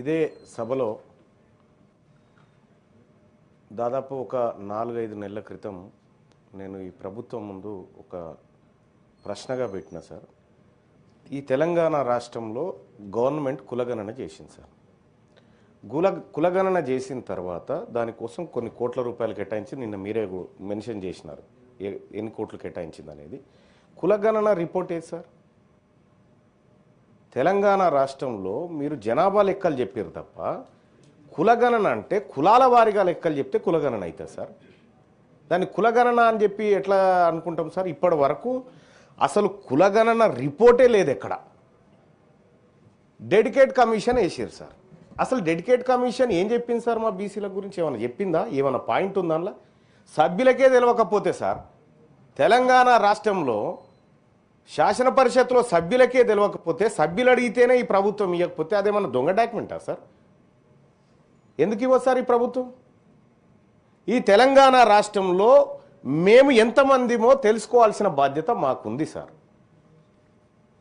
ఇదే సభలో దాదాపు ఒక 4-5 నెలల క్రితం నేను ఈ ప్రభుత్వం ముందు ఒక ప్రశ్నగా పెట్టిన సార్. ఈ తెలంగాణ రాష్ట్రంలో గవర్నమెంట్ కులగణన చేసింది సార్. కులగణన చేసిన తర్వాత దానికోసం కొన్ని కోట్ల రూపాయలు కేటాయించి నిన్న మీరే మెన్షన్ చేసినారు ఎన్ని కోట్లు కేటాయించింది అనేది. కులగణన రిపోర్ట్ ఏది సార్? తెలంగాణ రాష్ట్రంలో మీరు జనాభా లెక్కలు చెప్పారు తప్ప కులగణన అంటే కులాల వారిగా లెక్కలు చెప్తే కులగణన అవుతుంది సార్. దాన్ని కులగణన అని చెప్పి ఎట్లా అనుకుంటాం సార్? ఇప్పటి వరకు అసలు కులగణన రిపోర్టే లేదు ఎక్కడ. డెడికేట్ కమిషన్ వేసారు సార్. అసలు డెడికేట్ కమిషన్ ఏం చెప్పింది సార్? మా బీసీల గురించి ఏమైనా చెప్పిందా? ఏమైనా పాయింట్ ఉందా? అందులో సభ్యులకే తెలియకపోతే సార్, తెలంగాణ రాష్ట్రంలో శాసన పరిషత్లో సభ్యులకే తెలియకపోతే సభ్యులు అడిగితేనే ఈ ప్రభుత్వం ఇవ్వకపోతే అదేమన్నా దొంగ డాక్యుమెంటా సార్? ఎందుకు ఇవ్వదు సార్ ఈ ప్రభుత్వం? ఈ తెలంగాణ రాష్ట్రంలో మేము ఎంతమందిమో తెలుసుకోవాల్సిన బాధ్యత మాకుంది సార్.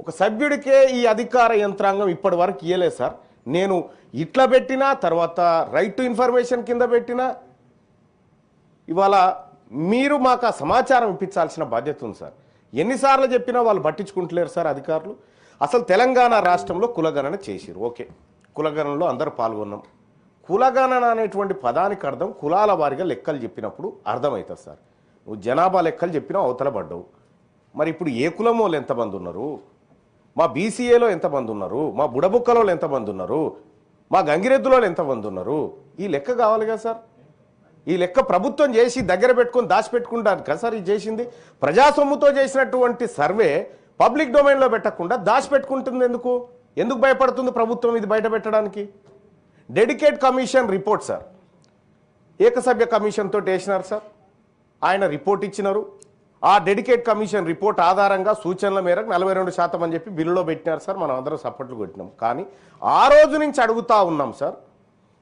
ఒక సభ్యుడికే ఈ అధికార యంత్రాంగం ఇప్పటి వరకు ఇవ్వలేదు సార్. నేను ఇట్లా పెట్టినా, తర్వాత రైట్ టు ఇన్ఫర్మేషన్ కింద పెట్టినా, ఇవాళ మీరు మాకు ఆ సమాచారం ఇప్పించాల్సిన బాధ్యత ఉంది సార్. ఎన్నిసార్లు చెప్పినా వాళ్ళు పట్టించుకుంటలేరు సార్ అధికారులు. అసలు తెలంగాణ రాష్ట్రంలో కులగణన చేసిరు, ఓకే, కులగణనలో అందరూ పాల్గొన్నాం. కులగణన అనేటువంటి పదానికి అర్థం కులాల వారిగా లెక్కలు చెప్పినప్పుడు అర్థమవుతుంది సార్. నువ్వు జనాభా లెక్కలు చెప్పినా అవతల పడ్డావు. మరి ఇప్పుడు ఏ కులం వాళ్ళు ఎంతమంది ఉన్నారు, మా బీసీఏలో ఎంతమంది ఉన్నారు, మా బుడబుక్కలో ఎంతమంది ఉన్నారు, మా గంగిరెద్దులో ఎంతమంది ఉన్నారు, ఈ లెక్క కావాలి కదా సార్. ఈ లెక్క ప్రభుత్వం చేసి దగ్గర పెట్టుకొని దాచిపెట్టుకుంటారు కదా సార్. ఇది చేసింది ప్రజాసొమ్ముతో చేసినటువంటి సర్వే పబ్లిక్ డొమైన్లో పెట్టకుండా దాచిపెట్టుకుంటుంది. ఎందుకు భయపడుతుంది ప్రభుత్వం ఇది బయట పెట్టడానికి? డెడికేట్ కమిషన్ రిపోర్ట్ సార్, ఏకసభ్య కమిషన్ తోటి వేసినారు సార్. ఆయన రిపోర్ట్ ఇచ్చినారు. ఆ డెడికేట్ కమిషన్ రిపోర్ట్ ఆధారంగా సూచనల మేరకు 42% అని చెప్పి బిల్లులో పెట్టినారు సార్. మనం అందరం సపోర్ట్లు కొట్టినాం. కానీ ఆ రోజు నుంచి అడుగుతా ఉన్నాం సార్,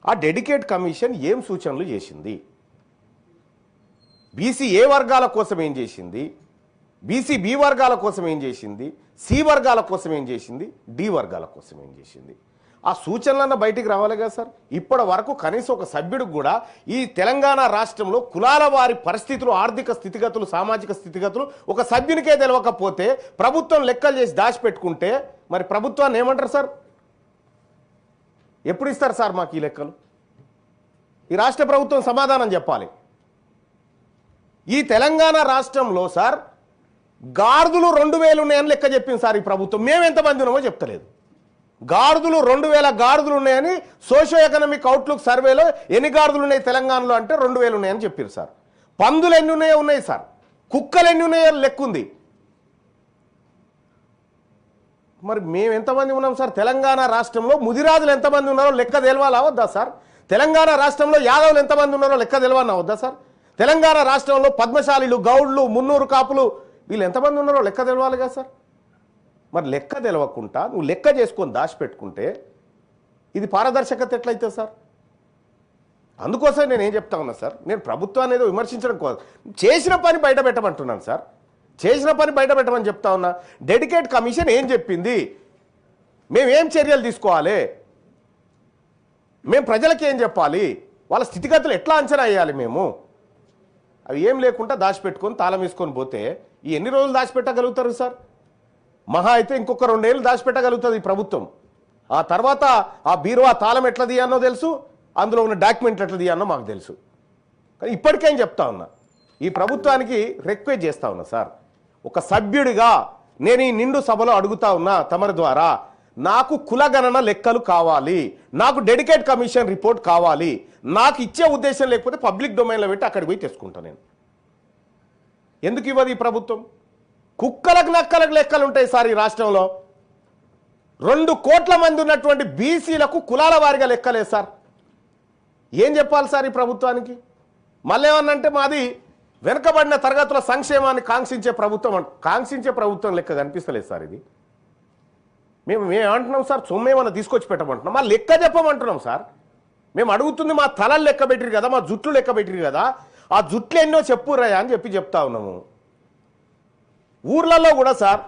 ఆ డెడికేట్ కమిషన్ ఏం సూచనలు చేసింది? బీసీ ఏ వర్గాల కోసం ఏం చేసింది, బీసీ బి వర్గాల కోసం ఏం చేసింది, సి వర్గాల కోసం ఏం చేసింది, డి వర్గాల కోసం ఏం చేసింది? ఆ సూచనలన్న బయటికి రావాలి కదా సార్. ఇప్పటి వరకు కనీసం ఒక సభ్యుడికి కూడా ఈ తెలంగాణ రాష్ట్రంలో కులాల వారి పరిస్థితులు, ఆర్థిక స్థితిగతులు, సామాజిక స్థితిగతులు ఒక సభ్యునికే తెలియకపోతే ప్రభుత్వం లెక్కలు చేసి దాచిపెట్టుకుంటే మరి ప్రభుత్వాన్ని ఏమంటారు సార్? ఎప్పుడు ఇస్తారు సార్ మాకు ఈ లెక్కలు? ఈ రాష్ట్ర ప్రభుత్వం సమాధానం చెప్పాలి. ఈ తెలంగాణ రాష్ట్రంలో సార్ గాడిదలు 2000 ఉన్నాయని లెక్క చెప్పింది సార్ ఈ ప్రభుత్వం. మేము ఎంతమంది ఉన్నామో చెప్తలేదు. గాడిదలు 2000 గాడిదలు ఉన్నాయని సోషియో ఎకనామిక్ అవుట్లుక్ సర్వేలో ఎన్ని గాడిదలు ఉన్నాయి తెలంగాణలో అంటే 2000 ఉన్నాయని చెప్పారు సార్. పందులు ఎన్ని ఉన్నాయో ఉన్నాయి సార్, కుక్కలు ఎన్ని ఉన్నాయో లెక్క ఉంది. మరి మేము ఎంతమంది ఉన్నాం సార్? తెలంగాణ రాష్ట్రంలో ముదిరాజులు ఎంతమంది ఉన్నారో లెక్క తెలవాలా వద్దా సార్? తెలంగాణ రాష్ట్రంలో యాదవులు ఎంతమంది ఉన్నారో లెక్క తెలవాలన్నా వద్దా సార్? తెలంగాణ రాష్ట్రంలో పద్మశాలీలు, గౌడ్లు, మున్నూరు కాపులు వీళ్ళు ఎంతమంది ఉన్నారో లెక్క తెలవాలి కదా సార్. మరి లెక్క తెలవకుండా నువ్వు లెక్క చేసుకొని దాచిపెట్టుకుంటే ఇది పారదర్శకత ఎట్లయితే సార్? అందుకోసం నేను ఏం చెప్తా ఉన్నా సార్, నేను ప్రభుత్వాన్ని ఏదో విమర్శించడం కోసం చేసిన పని బయట పెట్టమంటున్నాను సార్. చేసిన పని బయట పెట్టమని చెప్తా ఉన్నా. డెడికేట్ కమిషన్ ఏం చెప్పింది, మేమేం చర్యలు తీసుకోవాలి, మేము ప్రజలకి ఏం చెప్పాలి, వాళ్ళ స్థితిగతులు ఎట్లా అంచనా వేయాలి, మేము అవి ఏం లేకుండా దాచిపెట్టుకొని తాళం వేసుకొని పోతే ఈ ఎన్ని రోజులు దాచిపెట్టగలుగుతారు సార్? మహా అయితే ఇంకొక 2 ఏళ్ళు దాచిపెట్టగలుగుతుంది ఈ ప్రభుత్వం. ఆ తర్వాత ఆ బీరువా తాళం ఎట్లా తీయానో తెలుసు, అందులో ఉన్న డాక్యుమెంట్లు ఎట్లా తీయానో మాకు తెలుసు. కానీ ఇప్పటికేం చెప్తా ఉన్నా, ఈ ప్రభుత్వానికి రిక్వెస్ట్ చేస్తా ఉన్నా సార్, ఒక సభ్యుడిగా నేను ఈ నిండు సభలో అడుగుతా ఉన్నా తమరి ద్వారా, నాకు కులగణన లెక్కలు కావాలి, నాకు డెడికేట్ కమిషన్ రిపోర్ట్ కావాలి. నాకు ఇచ్చే ఉద్దేశం లేకపోతే పబ్లిక్ డొమైన్లో పెట్టి అక్కడికి పోయి తెచ్చుకుంటాను నేను. ఎందుకు ఇవ్వదు ఈ ప్రభుత్వం? కుక్కలకు నక్కలకు లెక్కలు ఉంటాయి సార్ ఈ రాష్ట్రంలో. 2 కోట్ల మంది ఉన్నటువంటి బీసీలకు కులాల వారిగా లెక్కలేదు సార్. ఏం చెప్పాలి సార్ ఈ ప్రభుత్వానికి? మళ్ళీ ఏమన్నంటే మాది వెనుకబడిన తరగతుల సంక్షేమాన్ని కాంక్షించే ప్రభుత్వం లెక్క కనిపిస్తలేదు సార్ ఇది. మేము ఏమంటున్నాం సార్? సొమ్మేమన్నా తీసుకొచ్చి పెట్టమంటున్నాం, మా లెక్క చెప్పమంటున్నాం సార్. మేము అడుగుతుంది మా తలలు లెక్క పెట్టిరు కదా, మా జుట్లు లెక్క పెట్టిరు కదా, ఆ జుట్లు ఎన్నో చెప్పురాయా అని చెప్తా ఉన్నాము. ఊర్లలో కూడా సార్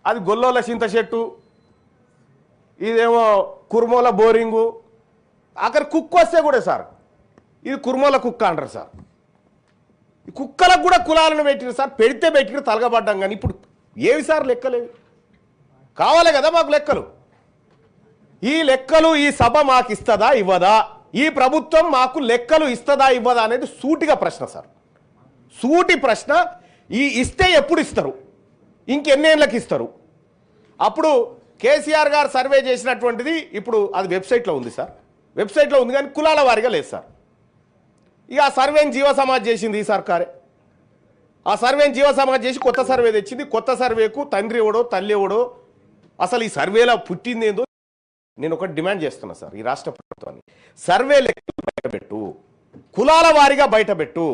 అది గొల్లోల చింత చెట్టు, ఇదేమో కుర్మోల బోరింగు, అక్కడ కుక్క వస్తే కూడా సార్ ఇది కుర్మోల కుక్క అంటారు సార్. ఈ కుక్కలకు కూడా కులాలను పెట్టిరు సార్, పెడితే పెట్టిరు తలగబడ్డాం. కానీ ఇప్పుడు ఏవి సార్ లెక్కలేవి? కావాలి కదా మాకు లెక్కలు. ఈ లెక్కలు ఈ సభ మాకు ఇస్తుందా ఇవ్వదా, ఈ ప్రభుత్వం మాకు లెక్కలు ఇస్తుందా ఇవ్వదా అనేది సూటిగా ప్రశ్న సార్, సూటి ప్రశ్న. ఈ ఇస్తే ఎప్పుడు ఇస్తారు, ఇంకెన్నేళ్ళకి ఇస్తారు? అప్పుడు కేసీఆర్ గారు సర్వే చేసినటువంటిది ఇప్పుడు అది వెబ్సైట్లో ఉంది సార్, వెబ్సైట్లో ఉంది కానీ కులాల వారిగా లేదు సార్. ఇక ఆ సర్వేని జీవ సమాజ్ చేసింది ఈ సర్కారే. ఆ సర్వేని జీవ సమాజ్ చేసి కొత్త సర్వే తెచ్చింది. కొత్త సర్వేకు తండ్రి ఎవడో తల్లి ఎవడో అసలు ఈ సర్వేలో పుట్టింది ఏందో నేను ఒకటి డిమాండ్ చేస్తున్నా సార్ ఈ రాష్ట్ర ప్రభుత్వాన్ని. సర్వే లెక్కలు బయటపెట్టు, కులాల వారిగా బయటపెట్టు,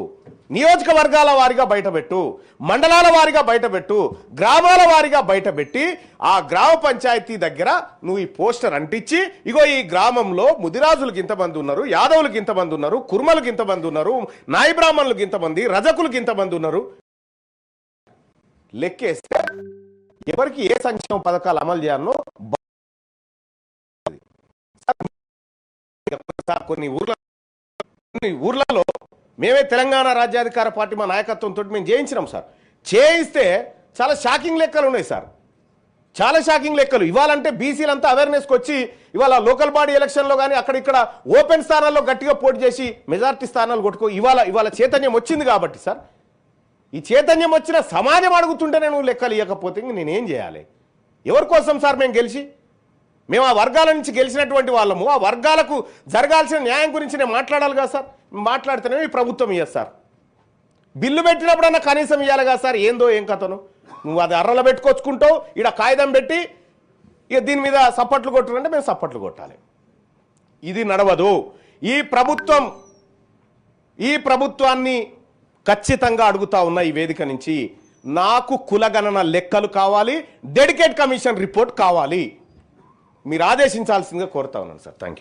నియోజకవర్గాల వారిగా బయటపెట్టు, మండలాల వారిగా బయటపెట్టు, గ్రామాల వారిగా బయటపెట్టి ఆ గ్రామ పంచాయతీ దగ్గర నువ్వు ఈ పోస్టర్ అంటించి ఇగో ఈ గ్రామంలో ముదిరాజులకు ఇంతమంది ఉన్నారు, యాదవులకు ఇంతమంది ఉన్నారు, కుర్మలకు ఇంతమంది ఉన్నారు, నాయి బ్రాహ్మణులకు ఇంతమంది, రజకులకు ఇంతమంది ఉన్నారు లెక్కేస్తే ఎవరికి ఏ సంక్షేమ పథకాలు అమలు చేయాలనో కొన్ని ఊర్లలో మేమే తెలంగాణ రాజ్యాధికార పార్టీ మా నాయకత్వంతో మేము చేయించినాం సార్. చేయిస్తే చాలా షాకింగ్ లెక్కలు ఉన్నాయి సార్, చాలా షాకింగ్ లెక్కలు. ఇవాళంటే బీసీలంతా అవేర్నెస్కి వచ్చి ఇవాళ లోకల్ బాడీ ఎలక్షన్లో కానీ అక్కడిక్కడ ఓపెన్ స్థానాల్లో గట్టిగా పోటీ చేసి మెజార్టీ స్థానాలు కొట్టుకో ఇవాళ చైతన్యం వచ్చింది కాబట్టి సార్. ఈ చైతన్యం వచ్చిన సమాజం అడుగుతుంటేనే నువ్వు లెక్కలు ఇవ్వకపోతే నేనేం చేయాలి? ఎవరి కోసం సార్ మేము గెలిచి? మేము ఆ వర్గాల నుంచి గెలిచినటువంటి వాళ్ళము, ఆ వర్గాలకు జరగాల్సిన న్యాయం గురించి నేను మాట్లాడాలి కదా సార్. మాట్లాడితేనే ఈ ప్రభుత్వం ఇయ్యదు సార్. బిల్లు పెట్టినప్పుడన్నా కనీసం ఇవ్వాలి కదా సార్. ఏందో ఏం కథను నువ్వు అది అర్రలు పెట్టుకొచ్చుకుంటావు, ఈడ కాగితం పెట్టి ఇక దీని మీద సప్పట్లు కొట్టారంటే మేము సప్పట్లు కొట్టాలి. ఇది నడవదు. ఈ ప్రభుత్వాన్ని ఖచ్చితంగా అడుగుతా ఉన్న ఈ వేదిక నుంచి నాకు కులగణన లెక్కలు కావాలి, డెడికేట్ కమిషన్ రిపోర్ట్ కావాలి. మీరు ఆదేశించాల్సిందిగా కోరుతా ఉన్నాను సార్. Thank you.